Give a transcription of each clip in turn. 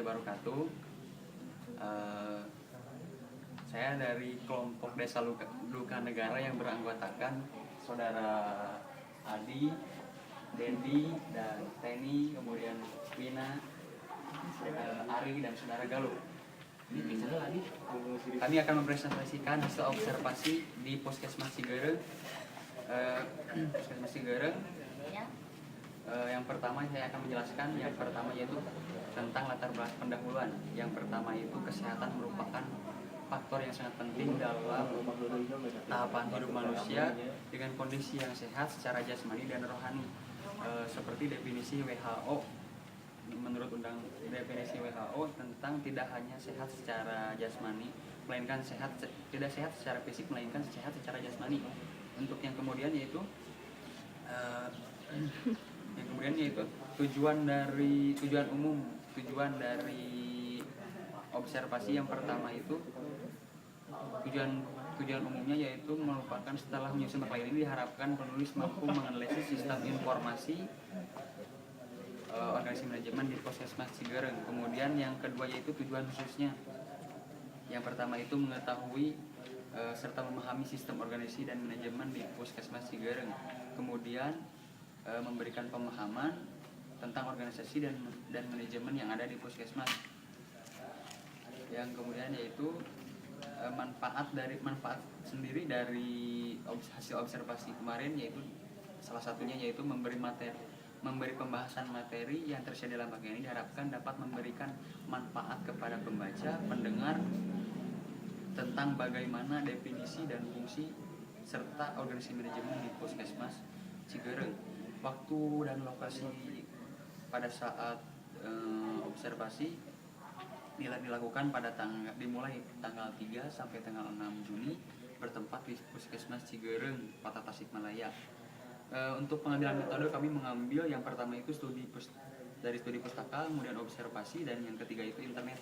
warahmatullahi wabarakatuh. Saya dari kelompok Desa Duka Negara yang beranggotakan Saudara Adi, Dendi, dan Teni, kemudian Wina, Ari, dan Saudara Galuh. Kami akan mempresentasikan hasil observasi di Puskesmas Cigereng. Yang pertama saya akan menjelaskan, yang pertama yaitu tentang latar belakang pendahuluan. Yang pertama itu kesehatan merupakan faktor yang sangat penting dalam tahapan hidup manusia dengan kondisi yang sehat secara jasmani dan rohani. Seperti definisi WHO, menurut definisi WHO tentang tidak hanya sehat secara jasmani, melainkan tidak sehat secara fisik, melainkan sehat secara jasmani. Untuk yang kemudian yaitu tujuan dari observasi yang pertama itu tujuan umumnya yaitu merupakan setelah menyusun makalah ini diharapkan penulis mampu menganalisis sistem informasi organisasi manajemen di Puskesmas Cigereng. Kemudian yang kedua yaitu tujuan khususnya. Yang pertama itu mengetahui serta memahami sistem organisasi dan manajemen di Puskesmas Cigereng. Kemudian memberikan pemahaman tentang organisasi dan manajemen yang ada di Puskesmas. Yang kemudian yaitu manfaat sendiri dari hasil observasi kemarin, yaitu salah satunya yaitu memberi pembahasan materi yang tersedia dalam bagian ini diharapkan dapat memberikan manfaat kepada pembaca, pendengar tentang bagaimana definisi dan fungsi serta organisasi manajemen di Puskesmas Cigereng. Waktu dan lokasi pada saat observasi dilakukan dimulai tanggal 3 sampai tanggal 6 Juni bertempat di Puskesmas Cigereng, Kota Tasikmalaya. Untuk pengambilan metode kami mengambil yang pertama itu dari studi pustaka, kemudian observasi, dan yang ketiga itu internet.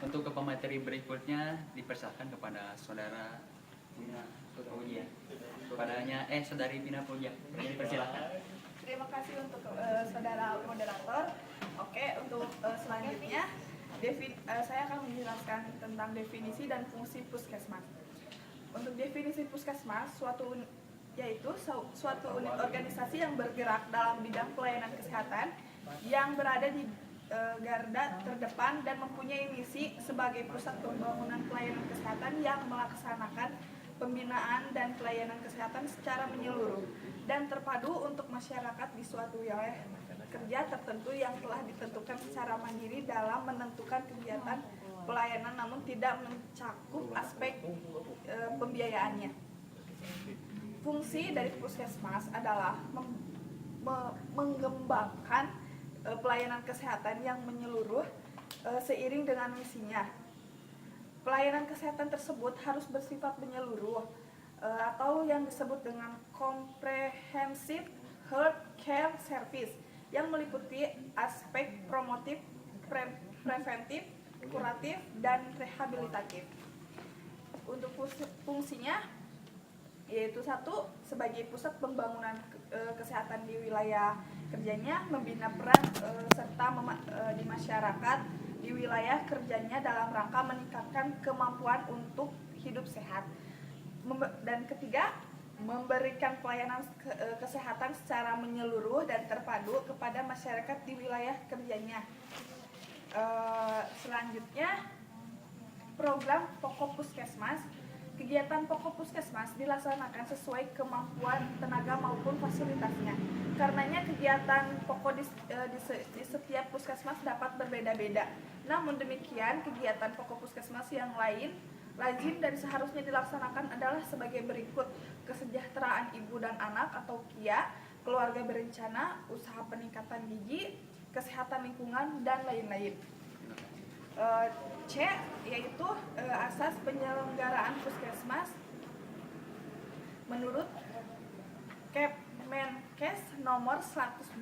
Untuk ke pemateri berikutnya dipersilakan kepada Saudara Pina Puja. Saudari Pina Puja, dipersilakan. Terima kasih untuk saudara moderator. Oke, untuk selanjutnya saya akan menjelaskan tentang definisi dan fungsi puskesmas. Untuk definisi puskesmas, suatu unit organisasi yang bergerak dalam bidang pelayanan kesehatan yang berada di garda terdepan dan mempunyai misi sebagai pusat pembangunan pelayanan kesehatan yang melaksanakan pembinaan dan pelayanan kesehatan secara menyeluruh dan terpadu untuk masyarakat di suatu wilayah kerja tertentu yang telah ditentukan secara mandiri dalam menentukan kegiatan pelayanan namun tidak mencakup aspek pembiayaannya. Fungsi dari puskesmas adalah mengembangkan pelayanan kesehatan yang menyeluruh seiring dengan misinya. Pelayanan kesehatan tersebut harus bersifat menyeluruh atau yang disebut dengan comprehensive health care service yang meliputi aspek promotif, preventif, kuratif, dan rehabilitatif. Untuk fungsinya yaitu satu, sebagai pusat pembangunan kesehatan di wilayah kerjanya, membina peran serta di masyarakat di wilayah kerjanya dalam rangka meningkatkan kemampuan untuk hidup sehat. Dan ketiga, memberikan pelayanan kesehatan secara menyeluruh dan terpadu kepada masyarakat di wilayah kerjanya. Selanjutnya, program pokok puskesmas. Kegiatan pokok puskesmas dilaksanakan sesuai kemampuan tenaga maupun fasilitasnya. Karenanya kegiatan pokok di setiap puskesmas dapat berbeda-beda. Namun demikian, kegiatan pokok puskesmas yang lain lazim dan seharusnya dilaksanakan adalah sebagai berikut: kesejahteraan ibu dan anak atau KIA, keluarga berencana, usaha peningkatan gizi, kesehatan lingkungan, dan lain-lain. C, yaitu asas penyelenggaraan puskesmas menurut Kemenkes nomor 128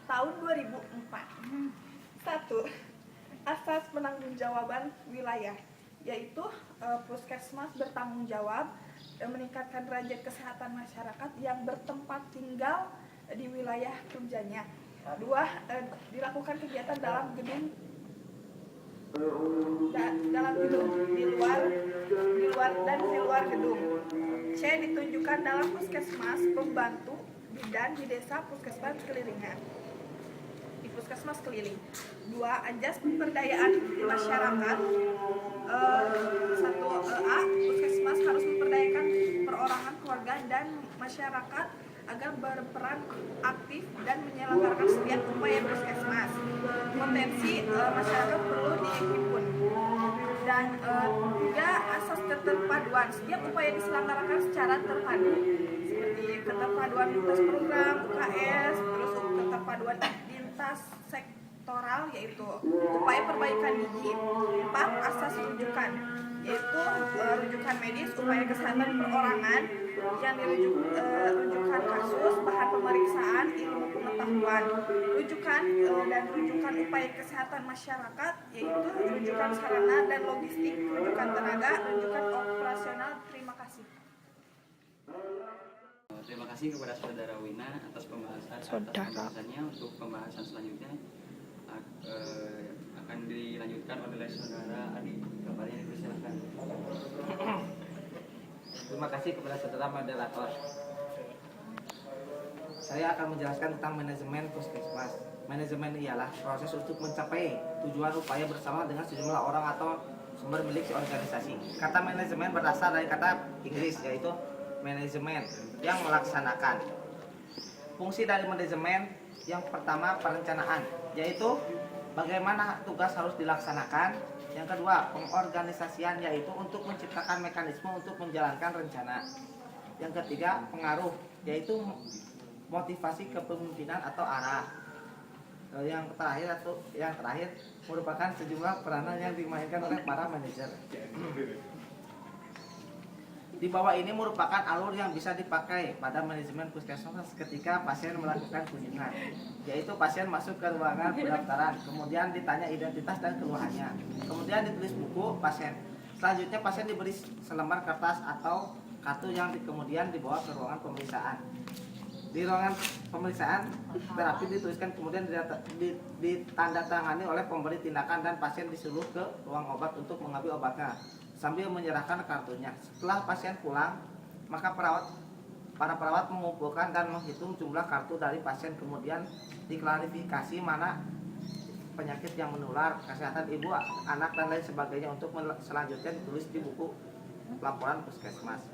tahun 2004. 1. Asas penanggung-jawaban wilayah, yaitu puskesmas bertanggung jawab meningkatkan derajat kesehatan masyarakat yang bertempat tinggal di wilayah kerjanya. 2. Dilakukan kegiatan dalam gedung dalam gedung, di luar dan di luar gedung. C. Ditunjukkan dalam puskesmas pembantu bidan di desa puskesmas kelilingan. Di puskesmas keliling. 2. Ajas pemberdayaan di masyarakat. 1A. Puskesmas harus memberdayakan perorangan, keluarga, dan masyarakat agar berperan aktif dan menyelenggarakan setiap upaya puskesmas. Potensi masyarakat perlu dihimpun. Dan 3. Asas keterpaduan. Setiap upaya diselenggarakan secara terpadu, seperti keterpaduan lintas program, UKS, terus keterpaduan lintas sektoral, yaitu upaya perbaikan gigi. 4. Asas rujukan, yaitu rujukan medis, upaya kesehatan perorangan yang rujukan kasus, bahan pemeriksaan, ilmu pengetahuan. Rujukan dan rujukan upaya kesehatan masyarakat, yaitu rujukan sarana dan logistik, rujukan tenaga, rujukan operasional. Terima kasih. Terima kasih kepada Saudara Wina atas pembahasannya. Untuk pembahasan selanjutnya akan dilanjutkan oleh Saudara Adi. Kabarnya dipersilakan. Terima kasih kepada saudara moderator. Saya akan menjelaskan tentang manajemen puskesmas. Manajemen ialah proses untuk mencapai tujuan upaya bersama dengan sejumlah orang atau sumber milik si organisasi. Kata manajemen berasal dari kata Inggris, yaitu manajemen, yang melaksanakan. Fungsi dari manajemen yang pertama perencanaan, yaitu bagaimana tugas harus dilaksanakan. Yang kedua, pengorganisasian, yaitu untuk menciptakan mekanisme untuk menjalankan rencana. Yang ketiga, pengaruh, yaitu motivasi kepemimpinan atau arah. Yang terakhir merupakan sejumlah peranan yang dimainkan oleh para manajer. Di bawah ini merupakan alur yang bisa dipakai pada manajemen puskesmas ketika pasien melakukan kunjungan, yaitu pasien masuk ke ruangan pendaftaran, kemudian ditanya identitas dan keluhannya, kemudian ditulis buku pasien. Selanjutnya pasien diberi selembar kertas atau kartu yang kemudian dibawa ke ruangan pemeriksaan. Di ruangan pemeriksaan, terapi dituliskan kemudian ditandatangani oleh pemberi tindakan dan pasien disuruh ke ruang obat untuk mengambil obatnya sambil menyerahkan kartunya. Setelah pasien pulang, maka para perawat mengumpulkan dan menghitung jumlah kartu dari pasien, kemudian diklarifikasi mana penyakit yang menular, kesehatan ibu, anak, dan lain sebagainya untuk selanjutnya ditulis di buku laporan puskesmas.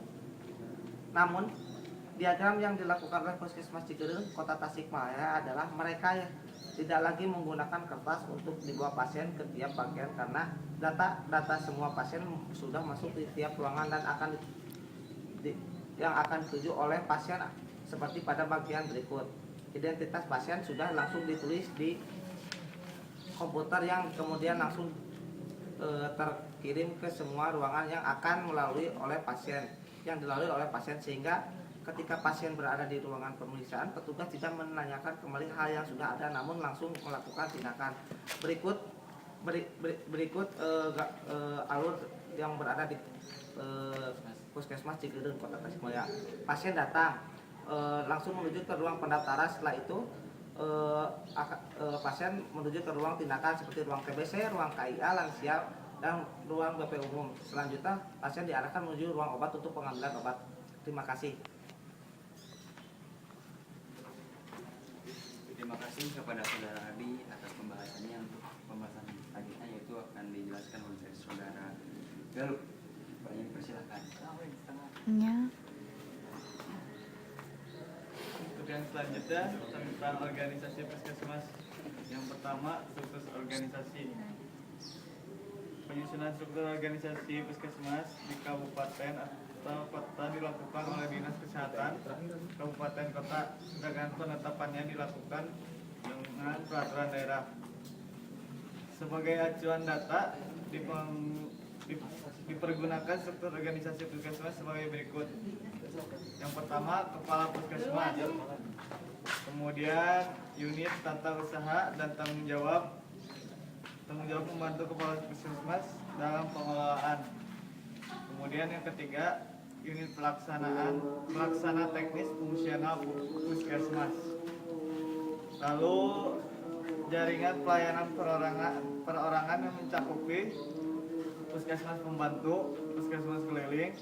Namun, diagram yang dilakukan oleh Puskesmas Cigereng, Kota Tasikmalaya adalah mereka yang tidak lagi menggunakan kertas untuk dibawa pasien ke tiap bagian karena data semua pasien sudah masuk di tiap ruangan dan yang akan dituju oleh pasien seperti pada bagian berikut. Identitas pasien sudah langsung ditulis di komputer yang kemudian langsung terkirim ke semua ruangan yang akan dilalui oleh pasien, sehingga ketika pasien berada di ruangan pemeriksaan, petugas tidak menanyakan kembali hal yang sudah ada, namun langsung melakukan tindakan. Berikut alur yang berada di Puskesmas Cigereng, Kota Tasikmalaya. Pasien datang, langsung menuju ke ruang pendaftaran. Setelah itu pasien menuju ke ruang tindakan seperti ruang TBC, ruang KIA, lansia, dan ruang BP umum. Selanjutnya pasien diarahkan menuju ruang obat untuk pengambilan obat. Terima kasih. Terima kasih kepada Saudara Adi atas pembahasannya. Untuk pembahasan selanjutnya yaitu akan dijelaskan oleh Saudara Galuh. Banyak dipersilakan. Ya. Untuk yang selanjutnya tentang organisasi puskesmas. Yang pertama, struktur organisasi. Penyusunan struktur organisasi puskesmas di kabupaten atau kota dilakukan oleh Dinas Kesehatan Kabupaten Kota, sedangkan penetapannya dilakukan dengan peraturan daerah. Sebagai acuan data dipergunakan struktur organisasi puskesmas sebagai berikut. Yang pertama, kepala puskesmas, kemudian unit tata usaha dan tanggung jawab membantu kepala puskesmas dalam pengelolaan. Kemudian yang ketiga, unit pelaksana teknis fungsional puskesmas. Lalu jaringan pelayanan perorangan yang mencakupi puskesmas pembantu, puskesmas keliling,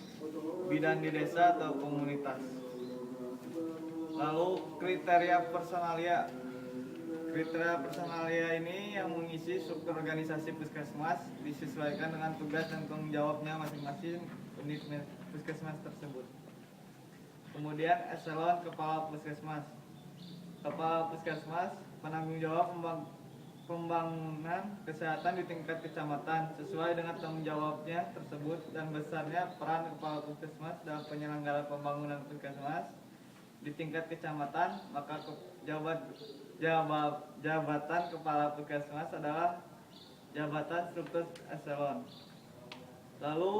bidan di desa atau komunitas. Lalu kriteria personalia. Kriteria personalia ini yang mengisi struktur organisasi puskesmas disesuaikan dengan tugas dan tanggung jawabnya masing-masing unit puskesmas tersebut. Kemudian eselon kepala puskesmas. Kepala puskesmas penanggung jawab pembangunan kesehatan di tingkat kecamatan sesuai dengan tanggung jawabnya tersebut dan besarnya peran kepala puskesmas dalam penyelenggaraan pembangunan puskesmas di tingkat kecamatan, maka jabatan kepala puskesmas adalah jabatan struktur eselon. Lalu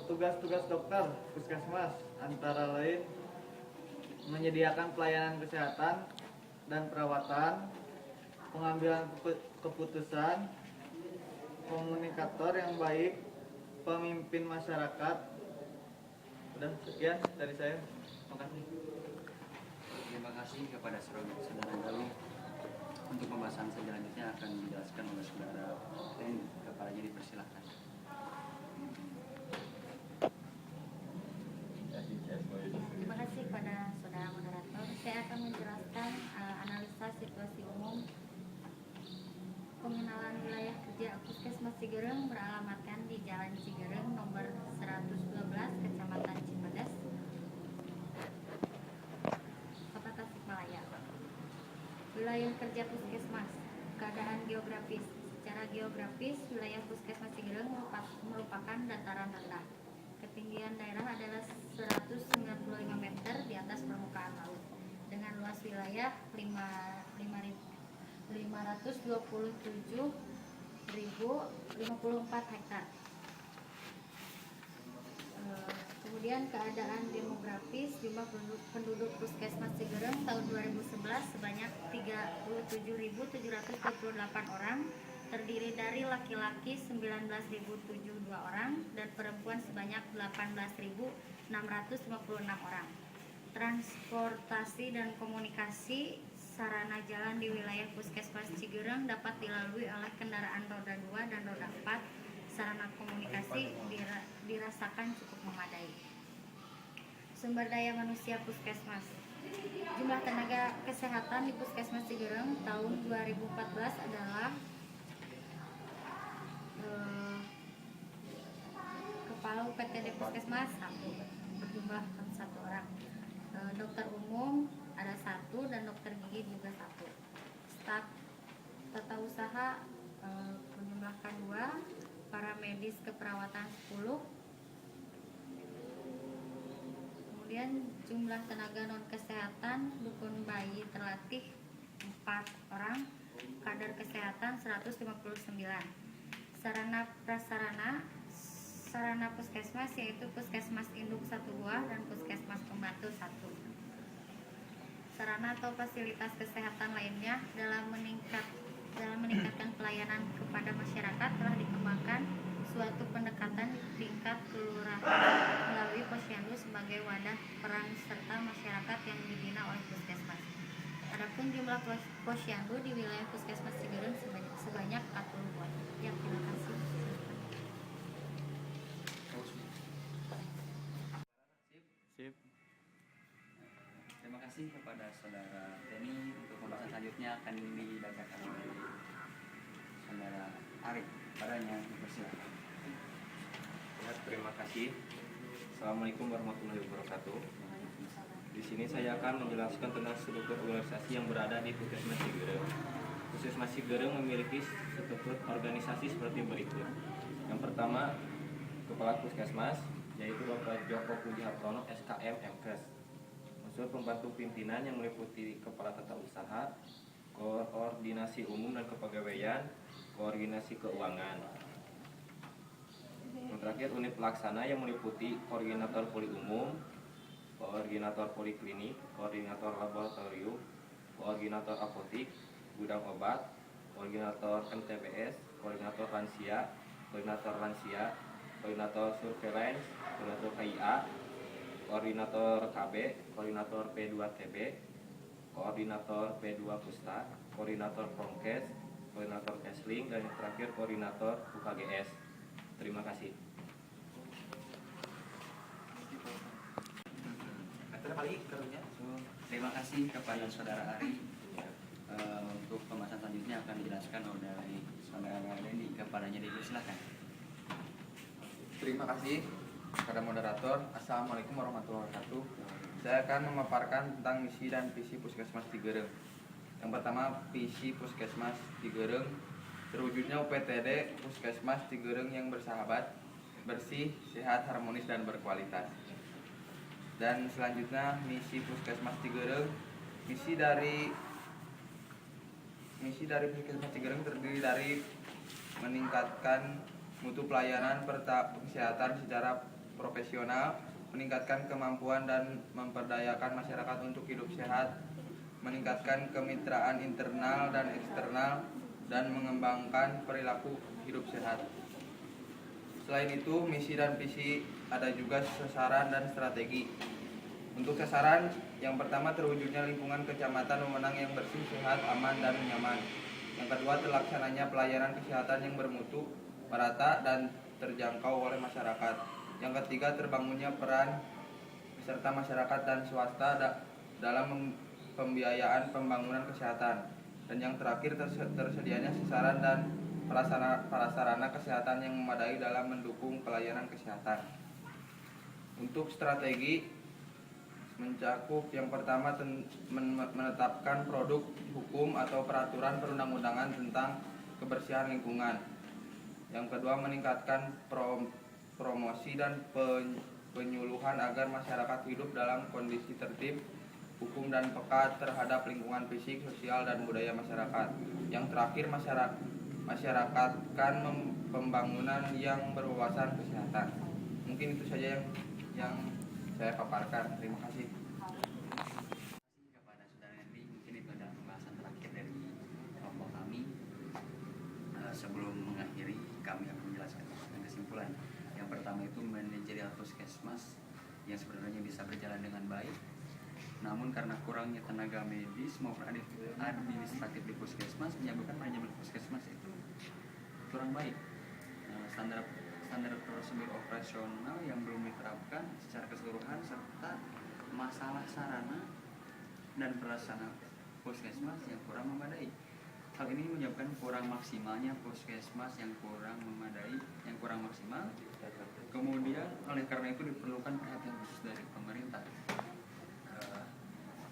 tugas-tugas dokter puskesmas antara lain menyediakan pelayanan kesehatan dan perawatan, pengambilan keputusan, komunikator yang baik, pemimpin masyarakat. Udah sekian dari saya. Makasih. Terima kasih kepada saudara Galuh. Untuk pembahasan selanjutnya akan dijelaskan oleh saudara Ten. Kepalanya dipersilahkan. Terima kasih kepada saudara moderator. Saya akan menjelaskan analisa situasi umum pengenalan wilayah kerja Puskesmas Cigereng beralamatkan di Jalan Cigereng nomor 112 Kecamatan Cipedes, Kota Tasikmalaya. Wilayah kerja Puskesmas, keadaan geografis. Secara geografis, wilayah Puskesmas Cigereng merupakan dataran rendah. Ketinggian daerah adalah 195 meter di atas permukaan laut dengan luas wilayah 527.054 hektar. Kemudian keadaan demografis, jumlah penduduk Puskesmas Cigereng tahun 2011 sebanyak 37.728 orang, terdiri dari laki-laki 19.072 orang dan perempuan sebanyak 18.656 orang. Transportasi dan komunikasi, sarana jalan di wilayah Puskesmas Cigereng dapat dilalui oleh kendaraan roda 2 dan roda 4. Sarana komunikasi dirasakan cukup memadai. Sumber daya manusia Puskesmas. Jumlah tenaga kesehatan di Puskesmas Cigereng tahun 2014 adalah kepala UPTD Puskesmas 1 berjumlah 1 orang, dokter umum ada 1 dan dokter gigi juga 1, staf tata usaha berjumlahkan 2, para medis keperawatan 10. Kemudian jumlah tenaga non kesehatan dukun bayi terlatih 4 orang, kader kesehatan 159. Sarana prasarana sarana puskesmas yaitu puskesmas induk 1 buah dan puskesmas pembantu 1. Sarana atau fasilitas kesehatan lainnya dalam meningkatkan pelayanan kepada masyarakat telah dikembangkan suatu pendekatan tingkat kelurahan melalui posyandu sebagai wadah peran serta masyarakat yang dibina oleh puskesmas. Adapun jumlah posyandu di wilayah Puskesmas Cigereng sebanyak 40 buah. Ya, terima kasih. Sip. Terima kasih kepada saudara Teni. Untuk pembahasan selanjutnya akan dibacakan oleh saudara Arif. Padanya dipersilakan. Ya, terima kasih. Assalamualaikum warahmatullahi wabarakatuh. Di sini saya akan menjelaskan tentang struktur organisasi yang berada di Puskesmas Cigereng. Puskesmas Cigereng memiliki struktur organisasi seperti berikut. Yang pertama, Kepala Puskesmas, yaitu Bapak Joko Pujihartono SKM MKes. Unsur pembantu pimpinan yang meliputi Kepala Tata Usaha, Koordinasi Umum dan Kepegawaian, Koordinasi Keuangan. Yang terakhir, unit pelaksana yang meliputi Koordinator Poli Umum, Koordinator Poliklinik, Koordinator Laboratorium, Koordinator Apotik, Gudang Obat, Koordinator MTBS, Koordinator Lansia, Koordinator Surveillance, Koordinator KIA, Koordinator KB, Koordinator P2TB, Koordinator P2 Pusta, Koordinator Promkes, koordinator Kesling, dan yang terakhir koordinator UKGS. Terima kasih. Terima kasih kepada Saudara Ari. Untuk pembahasan selanjutnya akan dijelaskan oleh Saudara Denny. Kepadanya dipersilakan. Terima kasih kepada moderator. Assalamualaikum warahmatullahi wabarakatuh. Saya akan memaparkan tentang misi dan visi Puskesmas Cigereng. Yang pertama, visi Puskesmas Cigereng, terwujudnya UPTD Puskesmas Cigereng yang bersahabat, bersih, sehat, harmonis, dan berkualitas. Dan selanjutnya, misi Puskesmas Cigereng. Misi dari Puskesmas Cigereng terdiri dari meningkatkan mutu pelayanan kesehatan secara profesional, meningkatkan kemampuan dan memperdayakan masyarakat untuk hidup sehat, meningkatkan kemitraan internal dan eksternal, dan mengembangkan perilaku hidup sehat. Selain itu, misi dan visi ada juga sasaran dan strategi. Untuk sasaran, yang pertama terwujudnya lingkungan kecamatan Wemenang yang bersih, sehat, aman, dan nyaman. Yang kedua, terlaksananya pelayanan kesehatan yang bermutu, merata, dan terjangkau oleh masyarakat. Yang ketiga, terbangunnya peran beserta masyarakat dan swasta dalam pembiayaan pembangunan kesehatan. Dan yang terakhir, tersedianya sasaran dan prasarana kesehatan yang memadai dalam mendukung pelayanan kesehatan. Untuk strategi mencakup yang pertama menetapkan produk hukum atau peraturan perundang-undangan tentang kebersihan lingkungan. Yang kedua, meningkatkan promosi dan penyuluhan agar masyarakat hidup dalam kondisi tertib, hukum, dan peka terhadap lingkungan fisik, sosial, dan budaya masyarakat. Yang terakhir, masyarakatkan pembangunan yang berwawasan kesehatan. Mungkin itu saja yang saya paparkan. Terima kasih. Kepada Saudara Henry, mungkin itu adalah pembahasan terakhir dari kelompok kami. Sebelum mengakhiri, kami akan menjelaskan kesimpulan. Yang pertama itu manajerial Puskesmas yang sebenarnya bisa berjalan dengan baik, namun karena kurangnya tenaga medis maupun administratif di Puskesmas menyebabkan manajemen Puskesmas itu kurang baik. Standar prosedur operasional yang belum diterapkan secara keseluruhan, serta masalah sarana dan prasarana Puskesmas yang kurang memadai. Hal ini menyebabkan kurang maksimalnya Puskesmas yang kurang memadai, yang kurang maksimal. Kemudian oleh karena itu diperlukan perhatian khusus dari pemerintah.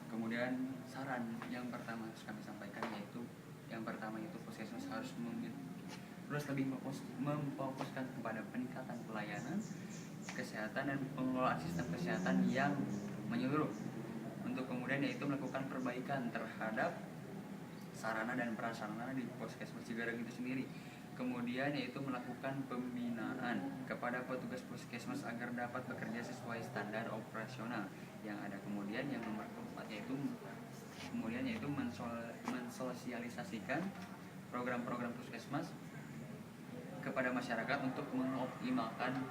Kemudian saran yang pertama harus kami sampaikan yaitu yang pertama itu Puskesmas harus lebih memfokuskan kepada peningkatan pelayanan kesehatan dan pengelolaan sistem kesehatan yang menyeluruh. Untuk kemudian yaitu melakukan perbaikan terhadap sarana dan prasarana di Puskesmas Cigereng itu sendiri. Kemudian yaitu melakukan pembinaan kepada petugas Puskesmas agar dapat bekerja sesuai standar operasional yang ada. Kemudian yang nomor keempat yaitu mensosialisasikan program-program Puskesmas kepada masyarakat untuk mengoptimalkan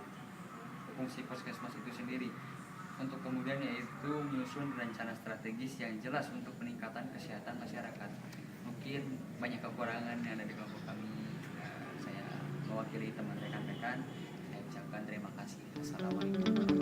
fungsi Puskesmas itu sendiri. Untuk kemudian yaitu menyusun rencana strategis yang jelas untuk peningkatan kesehatan masyarakat. Mungkin banyak kekurangan yang ada di kelompok kami. Saya mewakili teman rekan-rekan, saya ucapkan terima kasih. Assalamualaikum.